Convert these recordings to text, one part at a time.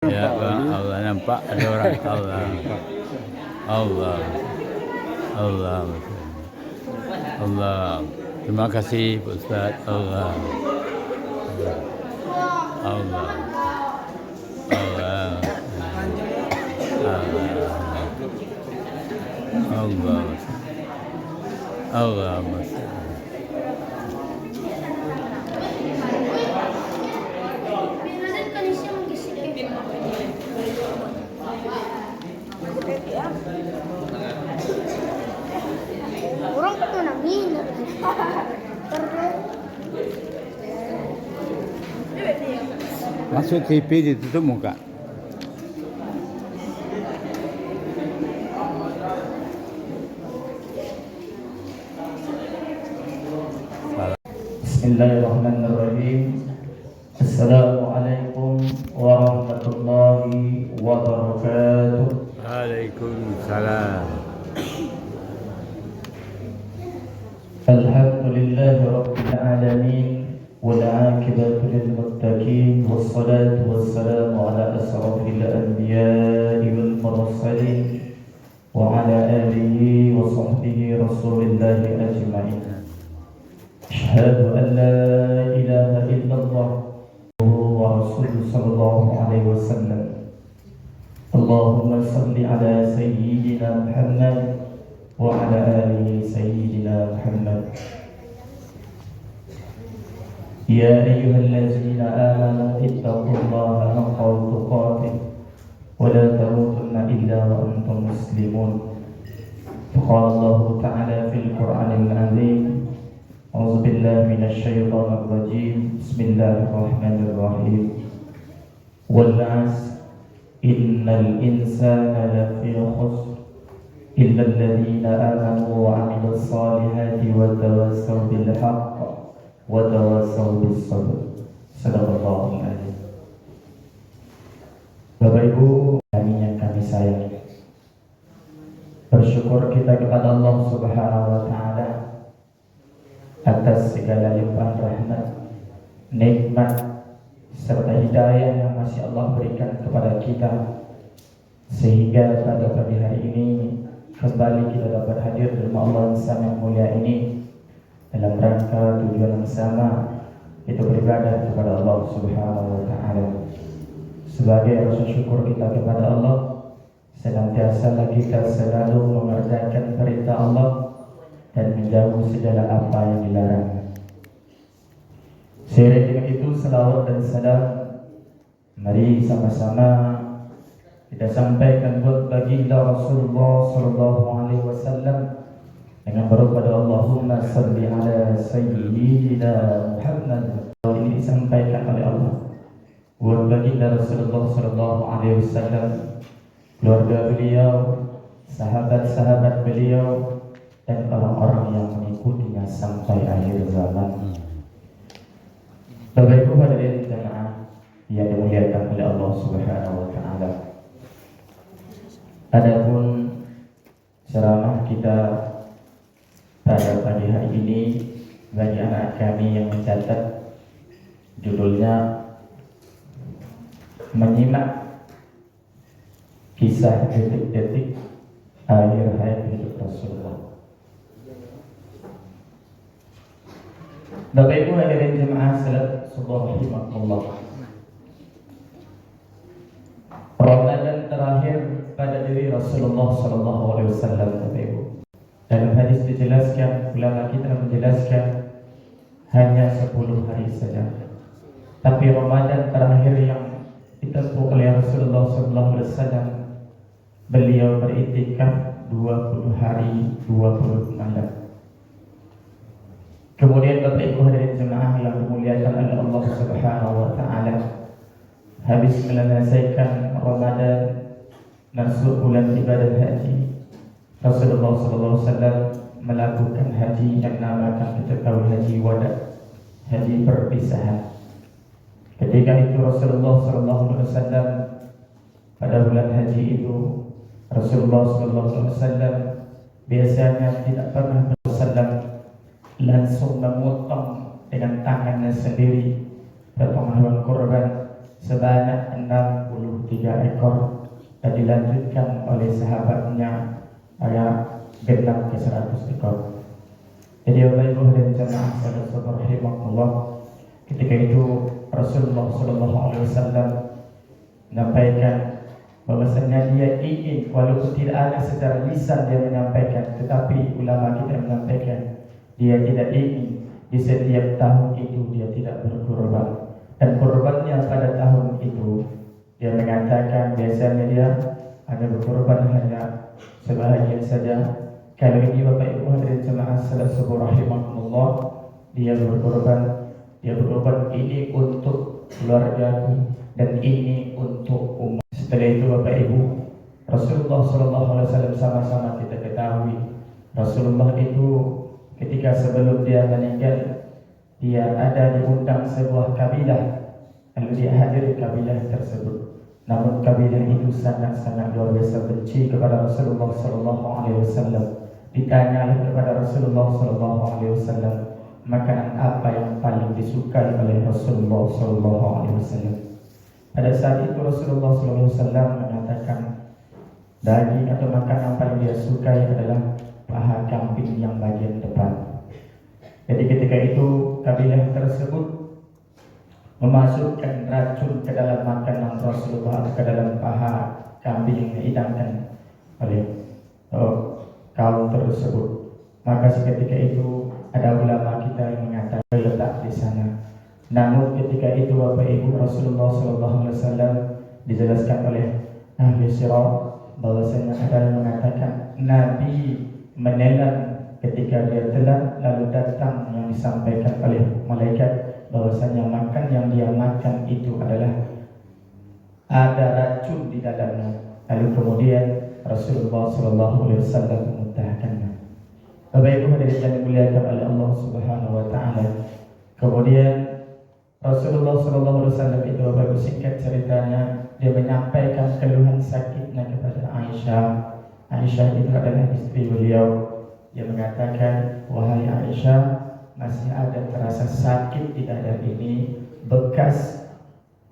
Ya Bang, Allah nampak ada orang. Allah, Allah, Allah, Allah. Terima kasih Pak Ustaz. Allah, Allah, Allah, Allah, Allah, Allah. Orang kan nangis. Masuk TV ditutup muka. Bismillahirrahmanirrahim. Assalamualaikum warahmatullahi wabarakatuh. Waalaikumsalam. Alhamdulillahi rabbil alamin wal 'aqibatu lil muttaqin wassalatu wassalamu ala asrafil anbiya'i wal mursalin wa ala alihi wa sahbihi rasulillahi ajma'in. Asyhadu an la ilaha illallah wa rasuluhu sallallahu alaihi wasallam. Allahumma salli ala sayyidina Muhammad wa ala alihi sayyidina Muhammad. Ya ayyuhallazina amanu ittaqullaha haqqa tuqatih wa la tamutunna illa wa antum muslimun. Qala Allah ta'ala fil Qur'anil 'azim. أعوذ بالله من الشيطان الرجيم بسم الله الرحمن الرحيم والعصر إن الإنسان لفي خسر إلا الذين آمنوا وعملوا الصالحات وتواصوا بالحق وتواصوا بالصبر صدق الله العظيم. Bapak Ibu yang kami sayang, bersyukur kita kepada Allah Subhanahu wa Ta'ala atas segala limpahan rahmat, nikmat serta hidayah yang masih Allah berikan kepada kita, sehingga pada pagi hari ini kembali kita dapat hadir di rumah Allah yang sangat mulia ini dalam rangka tujuan yang sama, yaitu beribadah kepada Allah Subhanahu wa Ta'ala. Sebagai rasa syukur kita kepada Allah, senantiasa kita selalu mengerjakan perintah Allah dan menjauh segala apa yang dilarang. Seiring dengan itu, selawat dan salam mari sama-sama kita sampaikan buat baginda Rasulullah sallallahu alaihi wasallam dengan berdoa Allahumma salli ala sayyidina Muhammad. Ini disampaikan oleh Allah buat baginda Rasulullah sallallahu alaihi wasallam, keluarga beliau, sahabat-sahabat beliau, dan orang-orang yang mengikutinya sampai akhir zaman. Bapak Ibu hadirin jemaah yang dimuliakan oleh Allah Subhanahu wa Ta'ala. Adapun ceramah kita pada pagi hari ini, bagi anak kami yang mencatat, judulnya menyimak kisah detik-detik akhir hayat hidup Rasulullah. Bapak Ibu hadirin jemaah salat subuh rahimakumullah. Ramadan terakhir pada diri Rasulullah sallallahu alaihi wasallam, Bapak Ibu. Dalam hadis dijelaskan, ulama kita menjelaskan hanya 10 hari saja. Tapi Ramadan terakhir yang ditempuh oleh Rasulullah sallallahu alaihi wasallam, beliau beriktikaf 20 hari 20 malam. Kemudian Bapak Ibu hadirin jemaah yang dimuliakan oleh Allah Subhanahu wa Ta'ala, habis menyelesaikan Ramadan masuk bulan ibadah haji, Rasulullah SAW melakukan haji yang namakan kita tahu haji wada, haji perpisahan. Ketika itu Rasulullah SAW pada bulan haji itu, Rasulullah SAW biasanya tidak pernah bersallam langsung memotong dengan tangannya sendiri potong hewan kurban sebanyak 63 ekor dan dilanjutkan oleh sahabatnya ayat genap ke 100 ekor. Jadi Bapak Ibu dan jemaah saudara rahimahullah, ketika itu Rasulullah SAW menyampaikan bahwasanya dia ingin, walaupun tidak ada secara lisan dia menyampaikan, tetapi ulama kita menyampaikan dia tidak ingin di setiap tahun itu dia tidak berkorban. Dan korbannya pada tahun itu dia mengatakan biasanya dia ada berkorban hanya sebahagian saja. Kalau ini Bapak Ibu hadirin jemaah sekalian rahimahumullah, dia berkorban ini untuk keluargaku dan ini untuk umat. Setelah itu Bapak Ibu, Rasulullah SAW sama-sama kita ketahui, Rasulullah itu ketika sebelum dia meninggal, dia ada diundang sebuah kabilah, lalu dia hadir kabilah tersebut. Namun kabilah itu sangat-sangat luar biasa benci kepada Rasulullah SAW. Ditanyalah kepada Rasulullah SAW, makanan apa yang paling disukai oleh Rasulullah SAW. Pada saat itu Rasulullah SAW mengatakan daging atau makanan paling dia sukai adalah paha kambing yang bagian depan. Jadi ketika itu kabilah tersebut memasukkan racun ke dalam makanan Rasulullah, ke dalam paha kambing yang dihidangkan oleh kaum tersebut. Maka seketika itu ada ulama kita yang mengatakan letak di sana. Namun ketika itu Bapak Ibu, Rasulullah SAW dijelaskan oleh ahli sirah bahwasanya ada yang mengatakan Nabi menelan ketika dia telan, lalu datang yang disampaikan oleh malaikat bahwasanya makan yang dia makan itu adalah ada racun di dalamnya. Lalu kemudian Rasulullah SAW memuntahkannya. Bapak Ibu hadirin yang dimuliakan oleh Allah Subhanahu Wa Taala. Kemudian Rasulullah SAW itu Bapak Ibu, singkat ceritanya, dia menyampaikan keluhan sakitnya kepada Aisyah. Aisyah itu adalah istri beliau. Dia mengatakan, wahai Aisyah, masih ada terasa sakit di dada ini, bekas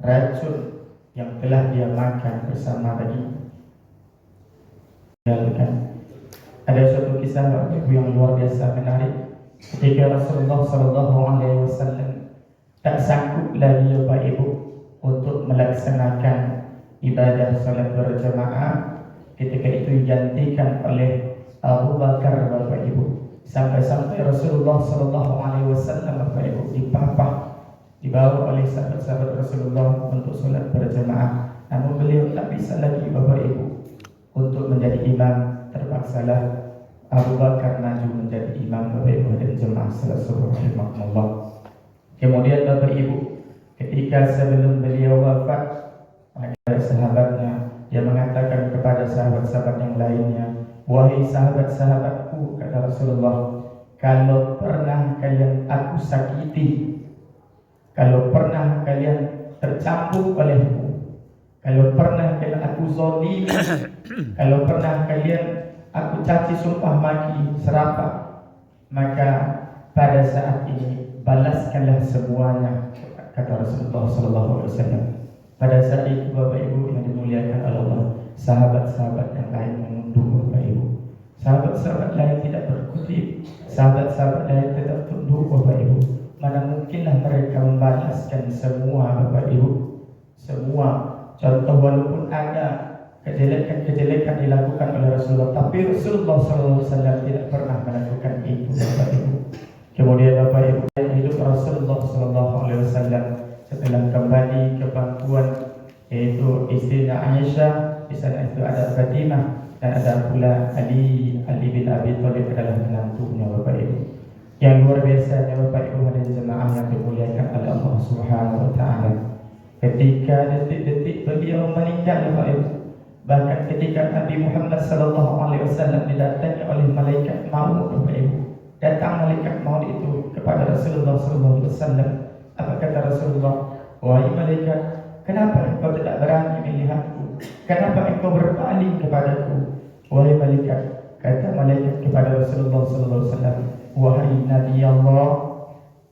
racun yang telah dia makan bersama tadi. Ada suatu kisah Bapak Ibu yang luar biasa menarik. Ketika Rasulullah SAW tak sanggup lagi Bapak Ibu untuk melaksanakan ibadah salat berjamaah, ketika itu digantikan oleh Abu Bakar Bapak Ibu. Sampai-sampai Rasulullah SAW Bapak Ibu dipapah, dibawa oleh sahabat-sahabat Rasulullah untuk salat berjamaah. Namun beliau tak bisa lagi Bapak Ibu untuk menjadi imam. Terpaksalah Abu Bakar maju menjadi imam Bapak Ibu dan jemaah salat subuh rahimahullah. Kemudian Bapak Ibu, ketika sebelum beliau wafat, ada sahabatnya, dia mengatakan kepada sahabat-sahabat yang lainnya, wahai sahabat-sahabatku, kata Rasulullah, kalau pernah kalian aku sakiti, kalau pernah kalian tercampur olehku, kalau pernah kalian aku zalimi, kalau pernah kalian aku caci sumpah maki serapah, maka pada saat ini balaskanlah semuanya, kata Rasulullah SAW. Pada saat itu Bapak Ibu yang dimuliakan oleh Allah, sahabat-sahabat yang lain menunduk Bapak Ibu. Sahabat-sahabat lain tidak berkutip, sahabat-sahabat lain tidak tunduk Bapak Ibu. Mana mungkinlah mereka membalaskan semua Bapak Ibu, semua. Contoh, walaupun ada kejelekan dilakukan oleh Rasulullah, tapi Rasulullah SAW tidak pernah melakukan itu Bapak Ibu. Kemudian Bapak Ibu, hidup Rasulullah SAW setelah kembali ke pangkuan, yaitu istrinya Aisyah, di sana itu ada Fatimah dan ada pula Ali bin Abi Thalib adalah menantunya Bapak Ibu. Yang luar biasa Bapak Ibu hadirin jemaah yang dimuliakan oleh Allah Subhanahu Wa Taala. Ketika detik-detik beliau meninggal Bapak Ibu, bahkan ketika Nabi Muhammad SAW didatangi oleh malaikat maut Bapak Ibu, datang malaikat maut itu kepada Rasulullah SAW. Apa kata Rasulullah? Wahai malaikat, kenapa engkau tidak berani melihatku? Kenapa engkau berpaling kepadaku? Wahai malaikat, kata malaikat kepada Rasulullah SAW, wahai Nabi Allah,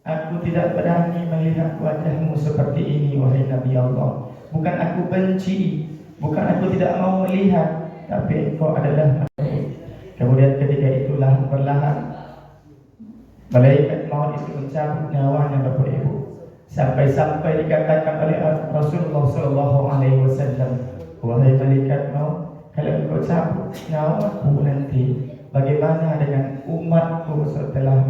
aku tidak berani melihat wajahmu seperti ini, wahai Nabi Allah. bukan aku benci, bukan aku tidak mau melihat, tapi Engkau adalah. Kemudian ketika itulah perlahan malaikat maut itu mencabut nyawanya Bapak Ibu, sampai-sampai dikatakan oleh Rasulullah SAW, wahai malaikat maut, kalau engkau cabut nyawaku nanti, bagaimana dengan umatku setelah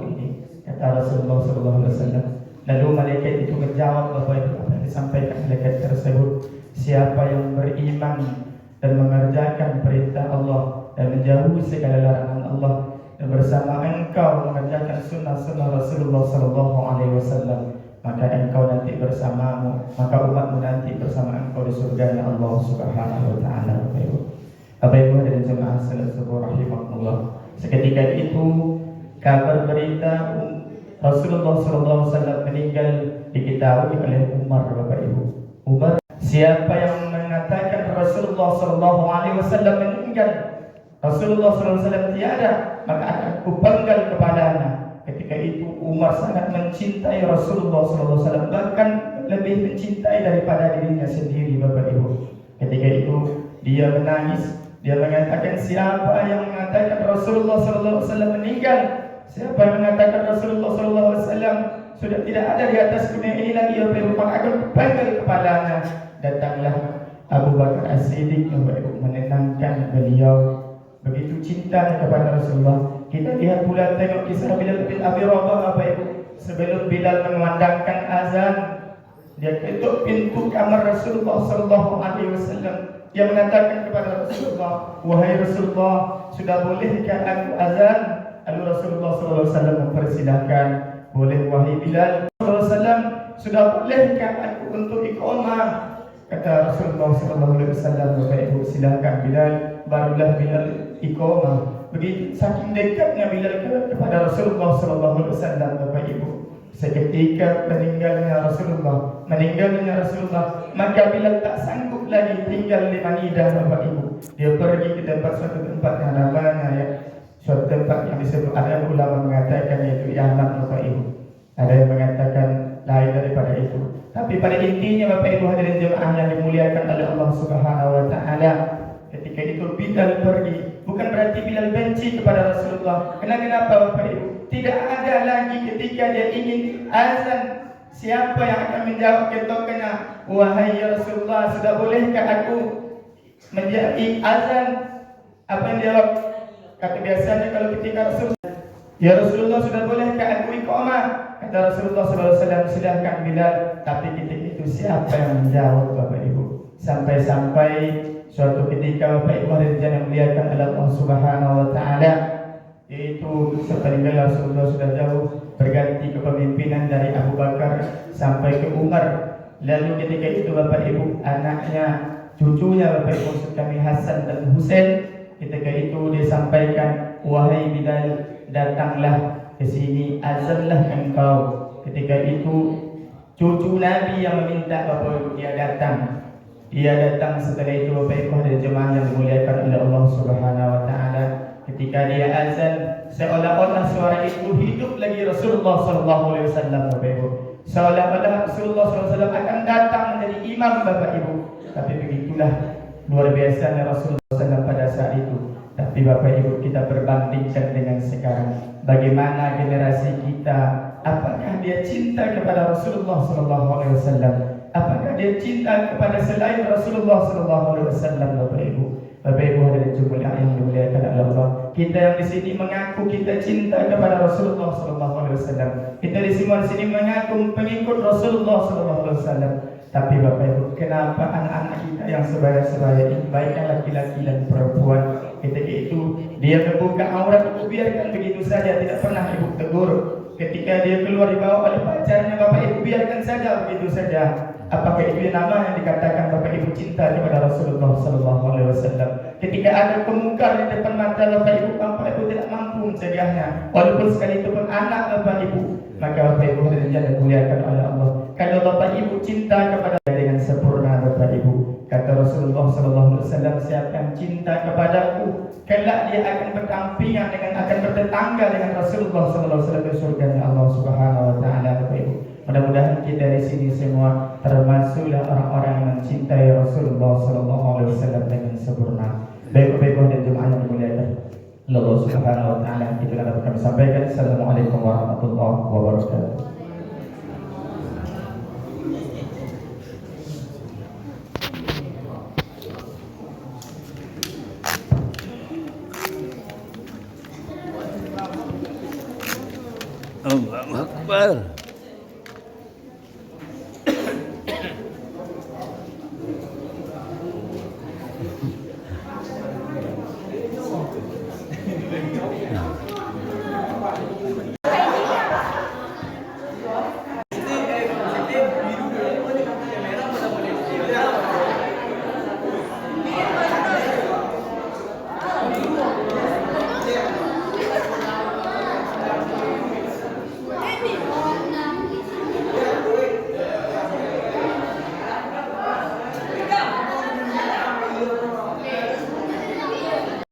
ini? Kata Rasulullah SAW. Lalu malaikat itu menjawab Bapak Ibu apa yang disampaikan malaikat tersebut, siapa yang beriman dan mengerjakan perintah Allah dan menjauhi segala larangan Allah, dan bersama engkau mengerjakan sunnah-sunnah Rasulullah SAW, maka engkau nanti bersamamu, maka umatmu nanti bersama engkau di surga Allah Subhanahu Wa Taala. Bapak Ibu hadirin jemaah salat subuh rahimakumullah. Seketika itu kabar berita Rasulullah SAW meninggal diketahui oleh Umar. Bapak Ibu, Umar, siapa yang mengatakan Rasulullah SAW meninggal, Rasulullah SAW tiada, maka akan kupenggal kepalanya. Ketika itu Umar sangat mencintai Rasulullah SAW, bahkan lebih mencintai daripada dirinya sendiri. Bapak Ibu, ketika itu dia menangis, dia mengatakan, siapa yang mengatakan Rasulullah SAW meninggal, siapa yang mengatakan Rasulullah SAW sudah tidak ada di atas dunia ini lagi, maka akan kupenggal kepalanya. Datanglah Abu Bakar As-Siddiq menenangkan beliau. Begitu cinta kepada Rasulullah. Kita lihat pula tengok kisah Bilal bin Abi Rabah, Bapak Ibu. Sebelum Bilal mengumandangkan azan, dia ketuk pintu kamar Rasulullah SAW. Dia mengatakan kepada Rasulullah, wahai Rasulullah, sudah bolehkah aku azan? Lalu Rasulullah SAW mempersilahkan, boleh wahai Bilal. Rasulullah SAW, sudah bolehkah aku untuk iqamah? Kata Rasulullah SAW, Bapak Ibu, silakan Bilal. Barulah Bilal iqamah. Begitu saking dekatnya Bilal kepada Rasulullah SAW, Bapak Ibu. Seketika meninggalnya Rasulullah, maka Bilal tak sanggup lagi tinggal di Manidah, Bapak Ibu. Dia pergi ke suatu tempat yang namanya suatu tempat yang disebut, ada ulama mengatakan yaitu Yaman, Bapak Ibu. Ada yang mengatakan lain daripada itu. Tapi pada intinya Bapak Ibu hadirin jemaah yang dimuliakan oleh Allah Subhanahu Wa Taala, ketika itu Bilal pergi, bukan berarti Bilal benci kepada Rasulullah. Kenapa Bapak Ibu? Tidak ada lagi ketika dia ingin azan, siapa yang akan menjawab ketokannya, wahai ya Rasulullah, sudah bolehkah aku menjadi azan? Apa yang dijawab? Kata biasanya kalau ketika Rasulullah, ya Rasulullah, sudah bolehkah aku iqamah? Kata Rasulullah SAW, silakan Bilal. Tapi ketika itu siapa yang menjawab Bapak Ibu? Sampai-sampai suatu ketika Bapak Ibu hadirin yang dimuliakan oleh Allah Subhanahu Wa Taala, yaitu sepeninggal Rasulullah sudah jauh, berganti kepemimpinan dari Abu Bakar sampai ke Umar. Lalu ketika itu Bapak Ibu, anaknya, cucunya Bapak Ibu kami Hasan dan Husain, ketika itu disampaikan, wahai Bilal, datanglah ke sini, azanlah engkau. Ketika itu cucu Nabi yang meminta Bapak Ibu, dia datang. Setelah itu Bapak Ibu hadirin jemaah yang dimuliakan oleh Allah Subhanahu Wa Taala, ketika dia azan, seolah-olah suara itu hidup lagi Rasulullah SAW. Bapak Ibu, seolah-olah Rasulullah SAW akan datang menjadi imam, Bapak Ibu. Tapi begitulah luar biasanya Rasulullah SAW pada saat itu. Tapi Bapak Ibu, kita berbandingkan dengan sekarang, bagaimana generasi kita? Apakah dia cinta kepada Rasulullah SAW? Apakah dia cinta kepada selain Rasulullah SAW? Bapak Ibu hadirin jemaah yang dimuliakan oleh Allah, kita yang di sini mengaku kita cinta kepada Rasulullah SAW. Kita di sini mengaku pengikut Rasulullah SAW. Tapi Bapak Ibu, kenapa anak-anak kita yang sebaya-sebaya ini, baik yang laki-laki dan perempuan, ketika itu dia membuka aurat, Ibu biarkan begitu saja, tidak pernah Ibu tegur. Ketika dia keluar dibawa oleh pacarnya, Bapak Ibu biarkan saja begitu saja. Apakah itu nama yang dikatakan Bapak Ibu cinta kepada Rasulullah SAW? Ketika ada kemungkar di depan mata Bapak Ibu, Bapak Ibu tidak mampu mencegahnya, walaupun sekali itu pun anak Bapak Ibu, maka Bapak Ibu harus dimuliakan oleh Allah. Kalau Bapak Ibu cinta kepada dengan sempurna, Bapak Ibu, kata Rasulullah SAW, siapa yang cinta kepadaku, kelak dia akan berdampingan akan bertetangga dengan Rasulullah SAW di surga Allah Subhanahu Wa Taala. Bapak Ibu, mudah-mudahan kita di sini semua termasuklah orang-orang yang mencintai Rasulullah Sallallahu Alaihi Wasallam dengan sempurna. Baik-baik dan jemaah yang dimuliakan Allah Subhanahu Wa Taala, itu yang dapat kami sampaikan. Assalamualaikum warahmatullahi wabarakatuh. Allahu Akbar.